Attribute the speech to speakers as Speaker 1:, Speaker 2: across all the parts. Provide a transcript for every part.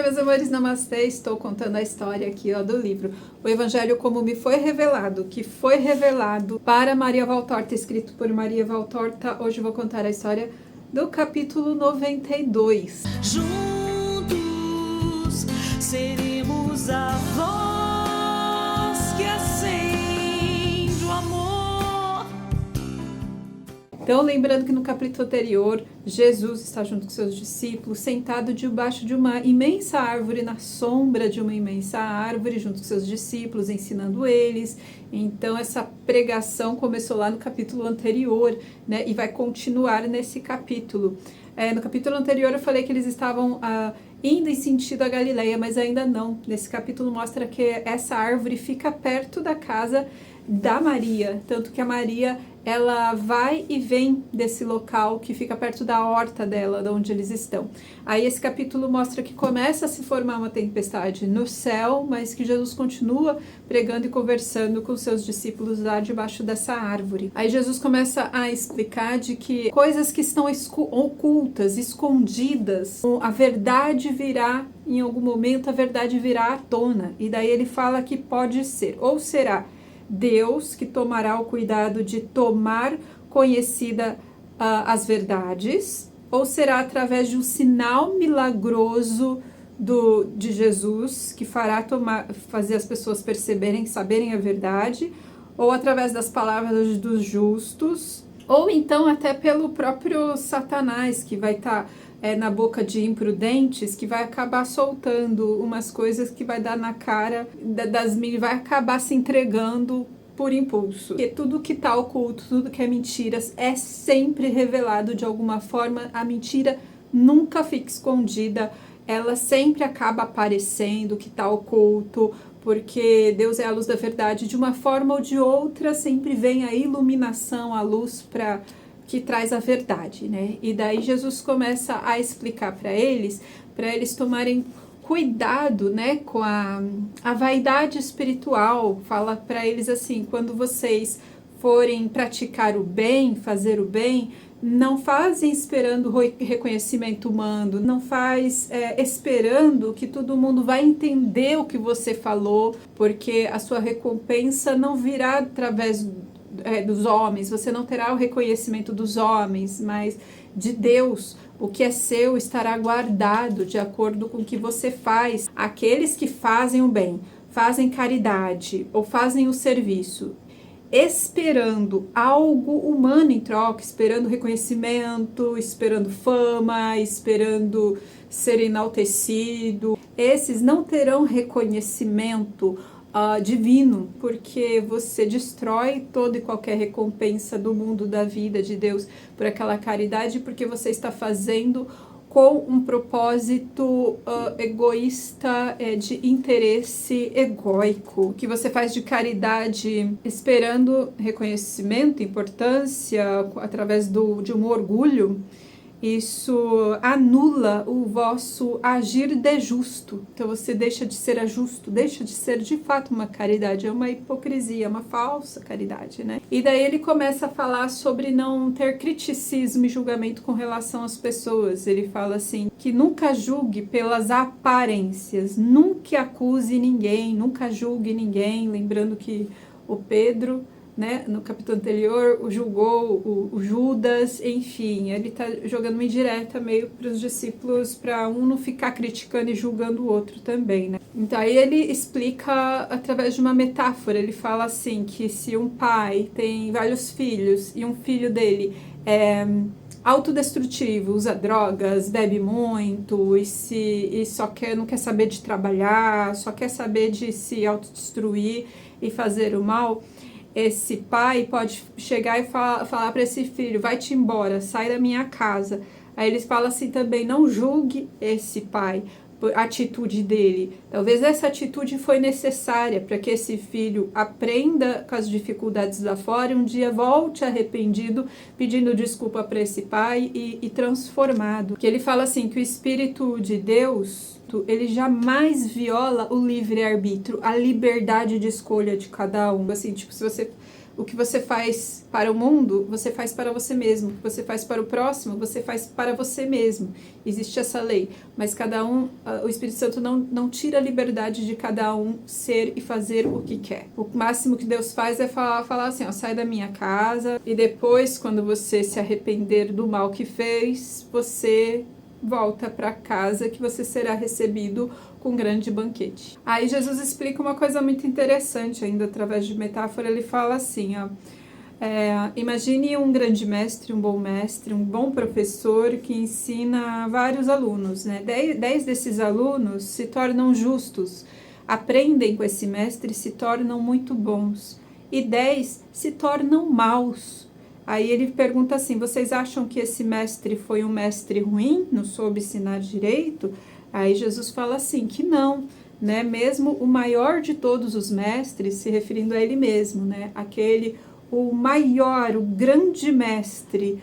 Speaker 1: Oi, meus amores, namastê. Estou contando a história aqui, ó, do livro O Evangelho como me foi revelado, que foi revelado para Maria Valtorta, escrito por Maria Valtorta. Hoje eu vou contar a história do capítulo 92.
Speaker 2: Juntos seremos a voz que acende o amor.
Speaker 1: Então, lembrando que no capítulo anterior, Jesus está junto com seus discípulos, sentado debaixo de uma imensa árvore, na sombra de uma imensa árvore, junto com seus discípulos, ensinando eles. Então, essa pregação começou lá no capítulo anterior, né, e vai continuar nesse capítulo. No capítulo anterior eu falei que eles estavam indo em sentido a Galileia, mas ainda não. Nesse capítulo mostra que essa árvore fica perto da casa da Maria, tanto que a Maria ela vai e vem desse local que fica perto da horta dela, de onde eles estão. Aí esse capítulo mostra que começa a se formar uma tempestade no céu, mas que Jesus continua pregando e conversando com seus discípulos lá debaixo dessa árvore. Aí Jesus começa a explicar de que coisas que estão ocultas, escondidas, a verdade virá em algum momento, a verdade virá à tona. E daí ele fala que pode ser, ou será Deus que tomará o cuidado de tomar conhecida as verdades, ou será através de um sinal milagroso de Jesus que fará fazer as pessoas perceberem, saberem a verdade, ou através das palavras dos justos, ou então até pelo próprio Satanás, que vai estar na boca de imprudentes, que vai acabar soltando umas coisas que vai dar na cara vai acabar se entregando por impulso. Porque tudo que está oculto, tudo que é mentiras, é sempre revelado de alguma forma. A mentira nunca fica escondida, ela sempre acaba aparecendo, que está oculto, porque Deus é a luz da verdade. De uma forma ou de outra, sempre vem a iluminação, a luz que traz a verdade, né? E daí Jesus começa a explicar para eles tomarem cuidado, né, com a vaidade espiritual. Fala para eles assim: quando vocês forem praticar o bem, fazer o bem, não fazem esperando reconhecimento humano, não faz esperando que todo mundo vai entender o que você falou, porque a sua recompensa não virá através dos homens, você não terá o reconhecimento dos homens, mas de Deus. O que é seu estará guardado de acordo com o que você faz. Aqueles que fazem o bem, fazem caridade ou fazem o serviço, esperando algo humano em troca, esperando reconhecimento, esperando fama, esperando ser enaltecido, esses não terão reconhecimento divino, porque você destrói toda e qualquer recompensa do mundo, da vida, de Deus, por aquela caridade, porque você está fazendo com um propósito egoísta, de interesse egóico, que você faz de caridade esperando reconhecimento, importância, através de um orgulho. Isso anula o vosso agir de justo. Então você deixa de ser justo, deixa de ser de fato uma caridade, é uma hipocrisia, uma falsa caridade, né? E daí ele começa a falar sobre não ter criticismo e julgamento com relação às pessoas. Ele fala assim, que nunca julgue pelas aparências, nunca acuse ninguém, nunca julgue ninguém. Lembrando que o Pedro, né, no capítulo anterior, julgou o Judas, enfim, ele está jogando uma indireta meio para os discípulos, para um não ficar criticando e julgando o outro também, né? Então aí ele explica através de uma metáfora. Ele fala assim, que se um pai tem vários filhos e um filho dele é autodestrutivo, usa drogas, bebe muito e não quer saber de trabalhar, só quer saber de se autodestruir e fazer o mal, esse pai pode chegar e falar para esse filho: vai-te embora, sai da minha casa. Aí eles falam assim também: não julgue esse pai por atitude dele. Talvez essa atitude foi necessária para que esse filho aprenda com as dificuldades lá fora e um dia volte arrependido, pedindo desculpa para esse pai e transformado. Que ele fala assim, que o Espírito de Deus, ele jamais viola o livre-arbítrio, a liberdade de escolha de cada um. Assim, tipo, se você O que você faz para o mundo, você faz para você mesmo. O que você faz para o próximo, você faz para você mesmo. Existe essa lei. Mas cada um, o Espírito Santo não tira a liberdade de cada um ser e fazer o que quer. O máximo que Deus faz é falar assim, ó, sai da minha casa. E depois, quando você se arrepender do mal que fez, você volta para casa que você será recebido com um grande banquete. Aí Jesus explica uma coisa muito interessante ainda através de metáfora. Ele fala assim, ó, imagine um grande mestre, um bom professor que ensina vários alunos, né? 10 desses alunos se tornam justos, aprendem com esse mestre e se tornam muito bons, e 10 se tornam maus. Aí ele pergunta assim, vocês acham que esse mestre foi um mestre ruim, não soube ensinar direito? Aí Jesus fala assim, que não, né? Mesmo o maior de todos os mestres, se referindo a ele mesmo, né? O maior, o grande mestre,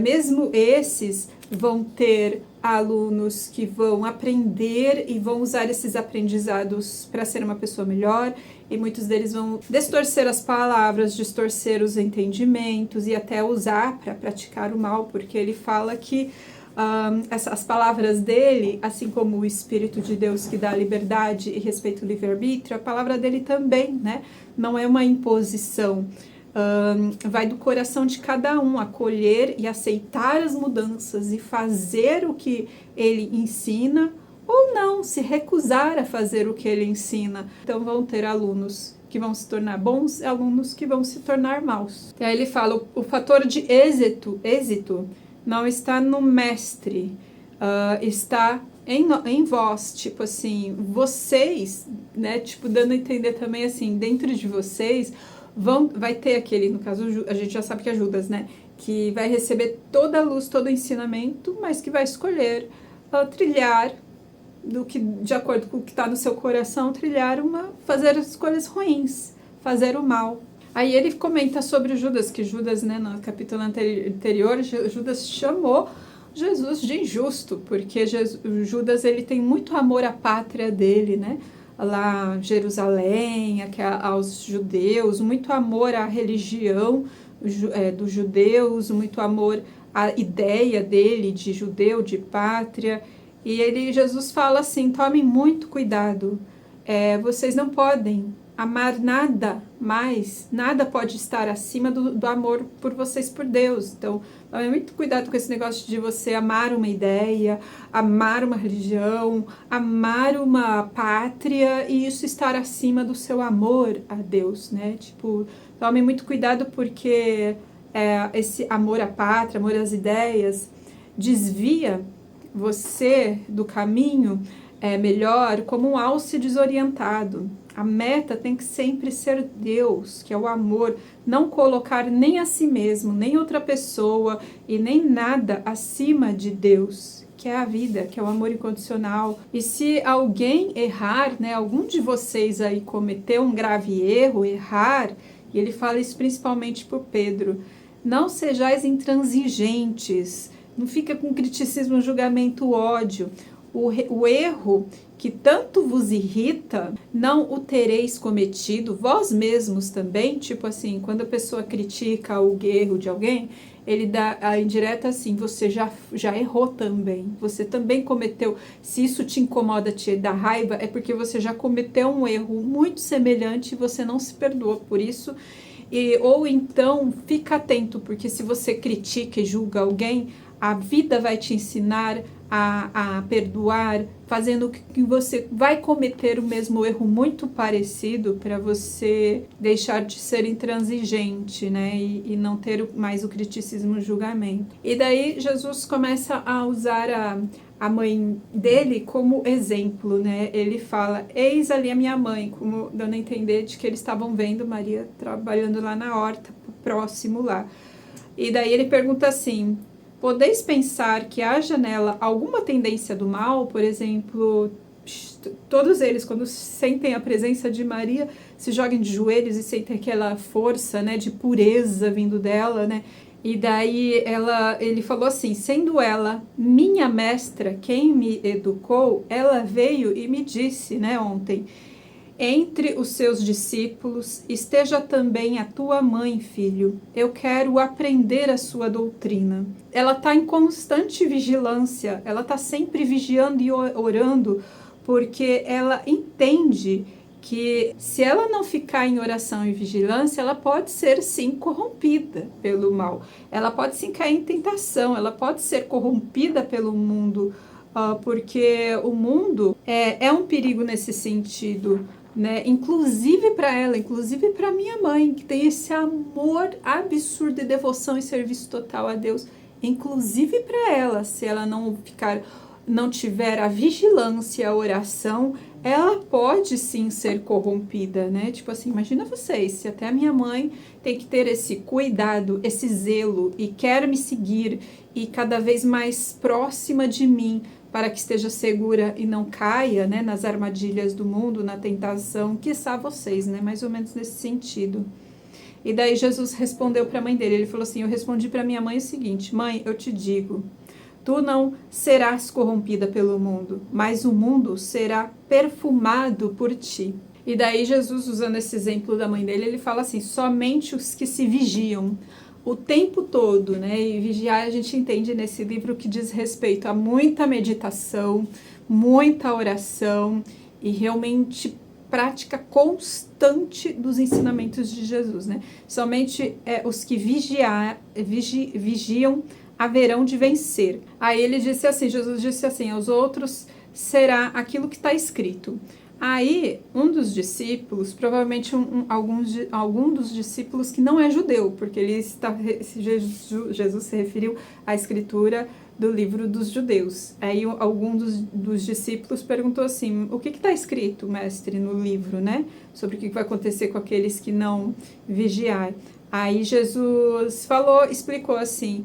Speaker 1: mesmo esses vão ter alunos que vão aprender e vão usar esses aprendizados para ser uma pessoa melhor, e muitos deles vão distorcer as palavras, distorcer os entendimentos e até usar para praticar o mal, porque ele fala que as palavras dele, assim como o Espírito de Deus que dá liberdade e respeita o livre-arbítrio, a palavra dele também, né? Não é uma imposição. Vai do coração de cada um acolher e aceitar as mudanças e fazer o que ele ensina, ou não, se recusar a fazer o que ele ensina. Então vão ter alunos que vão se tornar bons, alunos que vão se tornar maus. E aí ele fala, o fator de êxito não está no mestre, está em vós, tipo assim, vocês, né, tipo, dando a entender também assim, dentro de vocês, vai ter aquele, no caso, a gente já sabe que é Judas, né, que vai receber toda a luz, todo o ensinamento, mas que vai escolher trilhar, de acordo com o que está no seu coração, fazer as escolhas ruins, fazer o mal. Aí ele comenta sobre o Judas, que Judas, né, no capítulo anterior, Judas chamou Jesus de injusto, porque Judas ele tem muito amor à pátria dele, né? Lá Jerusalém, aos judeus, muito amor à religião dos judeus, muito amor à ideia dele de judeu, de pátria. E Jesus fala assim, tomem muito cuidado, vocês não podem amar nada mais, nada pode estar acima do amor por vocês, por Deus. Então, tome muito cuidado com esse negócio de você amar uma ideia, amar uma religião, amar uma pátria e isso estar acima do seu amor a Deus, né? Tipo, tome muito cuidado porque esse amor à pátria, amor às ideias, desvia você do caminho melhor como um alce desorientado. A meta tem que sempre ser Deus, que é o amor, não colocar nem a si mesmo, nem outra pessoa e nem nada acima de Deus, que é a vida, que é o amor incondicional. E se alguém errar, né, algum de vocês aí cometeu um grave errar, e ele fala isso principalmente para o Pedro, não sejais intransigentes, não fica com criticismo, julgamento, ódio. O erro que tanto vos irrita, não o tereis cometido, vós mesmos também, tipo assim, quando a pessoa critica o erro de alguém, ele dá a indireta assim, você já errou também, você também cometeu, se isso te incomoda, te dá raiva, é porque você já cometeu um erro muito semelhante e você não se perdoa por isso, ou então fica atento, porque se você critica e julga alguém, a vida vai te ensinar a perdoar, fazendo que você vai cometer o mesmo erro muito parecido para você deixar de ser intransigente, né? E não ter mais o criticismo e o julgamento. E daí Jesus começa a usar a mãe dele como exemplo, né? Ele fala, eis ali a minha mãe, como dando a entender de que eles estavam vendo Maria trabalhando lá na horta, próximo lá. E daí ele pergunta assim, podeis pensar que haja nela alguma tendência do mal? Por exemplo, todos eles, quando sentem a presença de Maria, se jogam de joelhos e sentem aquela força, né, de pureza vindo dela, né? E daí ele falou assim, sendo ela minha mestra, quem me educou, ela veio e me disse, né, ontem, entre os seus discípulos esteja também a tua mãe, filho. Eu quero aprender a sua doutrina. Ela está em constante vigilância, ela está sempre vigiando e orando, porque ela entende que se ela não ficar em oração e vigilância, ela pode ser sim corrompida pelo mal. Ela pode sim cair em tentação, ela pode ser corrompida pelo mundo, porque o mundo é um perigo nesse sentido, né? Inclusive para ela, inclusive para minha mãe, que tem esse amor absurdo de devoção e serviço total a Deus, inclusive para ela, se ela não tiver a vigilância, a oração, ela pode sim ser corrompida, né? Tipo assim, imagina vocês, se até a minha mãe tem que ter esse cuidado, esse zelo e quer me seguir e cada vez mais próxima de mim, para que esteja segura e não caia, né, nas armadilhas do mundo, na tentação, quiçá vocês, né, mais ou menos nesse sentido. E daí Jesus respondeu para a mãe dele, ele falou assim, eu respondi para minha mãe o seguinte, mãe, eu te digo, tu não serás corrompida pelo mundo, mas o mundo será perfumado por ti. E daí Jesus, usando esse exemplo da mãe dele, ele fala assim, somente os que se vigiam o tempo todo, né? E vigiar a gente entende nesse livro que diz respeito a muita meditação, muita oração e realmente prática constante dos ensinamentos de Jesus, né? Somente os que vigiam haverão de vencer. Aí ele disse assim, Jesus disse assim, aos outros será aquilo que está escrito. Aí, um dos discípulos, provavelmente algum dos discípulos que não é judeu, porque Jesus se referiu à escritura do livro dos judeus. Aí, algum dos discípulos perguntou assim, o que está escrito, mestre, no livro, né? Sobre o que vai acontecer com aqueles que não vigiar. Aí, Jesus explicou assim,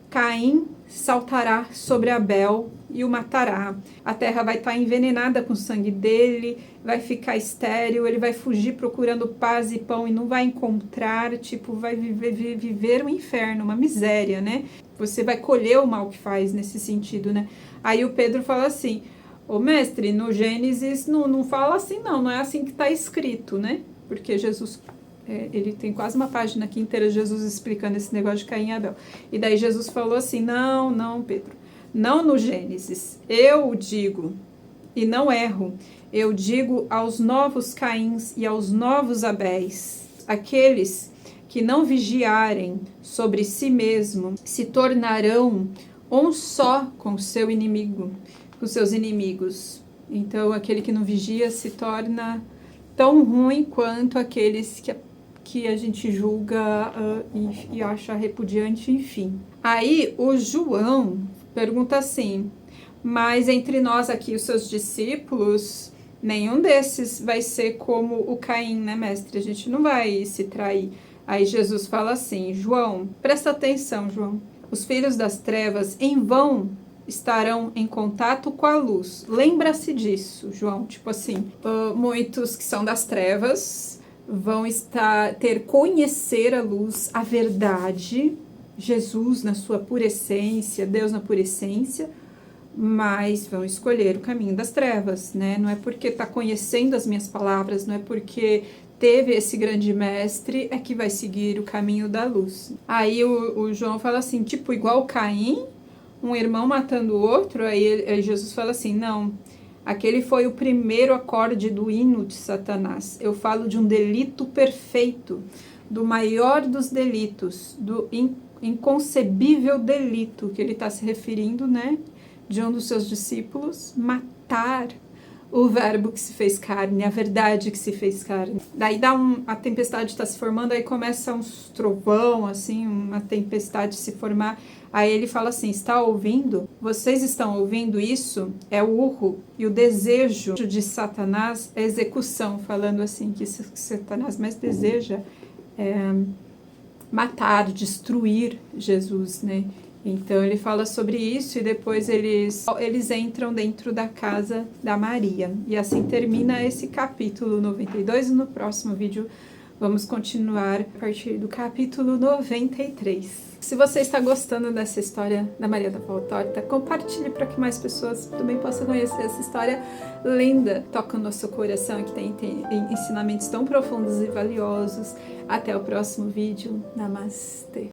Speaker 1: Caim saltará sobre Abel e o matará. A terra vai estar envenenada com o sangue dele, vai ficar estéril, ele vai fugir procurando paz e pão e não vai encontrar, tipo, vai viver um inferno, uma miséria, né? Você vai colher o mal que faz nesse sentido, né? Aí o Pedro fala assim, ô mestre, no Gênesis não fala assim não é assim que está escrito, né? Porque Jesus... ele tem quase uma página aqui inteira, Jesus explicando esse negócio de Caim e Abel. E daí Jesus falou assim, não, Pedro, não no Gênesis, eu digo, e não erro, eu digo aos novos Caíns e aos novos Abéis, aqueles que não vigiarem sobre si mesmo, se tornarão um só com seu inimigo, com seus inimigos. Então, aquele que não vigia se torna tão ruim quanto aqueles que a gente julga e acha repudiante, enfim. Aí o João pergunta assim, mas entre nós aqui, os seus discípulos, nenhum desses vai ser como o Caim, né, mestre? A gente não vai se trair. Aí Jesus fala assim, João, presta atenção, João. Os filhos das trevas em vão estarão em contato com a luz. Lembra-se disso, João. Tipo assim, muitos que são das trevas vão conhecer a luz, a verdade, Jesus na sua pura essência, Deus na pura essência, mas vão escolher o caminho das trevas, né? Não é porque está conhecendo as minhas palavras, não é porque teve esse grande mestre é que vai seguir o caminho da luz. Aí o João fala assim, tipo, igual Caim, um irmão matando o outro, aí Jesus fala assim, não, aquele foi o primeiro acorde do hino de Satanás. Eu falo de um delito perfeito, do maior dos delitos, do inconcebível delito, que ele está se referindo, né, de um dos seus discípulos, matar o verbo que se fez carne, a verdade que se fez carne. Daí a tempestade está se formando, aí começa uns trovão, assim, uma tempestade se formar. Aí ele fala assim, está ouvindo? Vocês estão ouvindo isso? É o urro e o desejo de Satanás é execução, falando assim, que Satanás mais deseja matar, destruir Jesus, né? Então ele fala sobre isso e depois eles entram dentro da casa da Maria. E assim termina esse capítulo 92 e no próximo vídeo Vamos continuar a partir do capítulo 93. Se você está gostando dessa história da Maria da Pau Torta, compartilhe para que mais pessoas também possam conhecer essa história linda. Toca no nosso coração, que tem ensinamentos tão profundos e valiosos. Até o próximo vídeo. Namastê.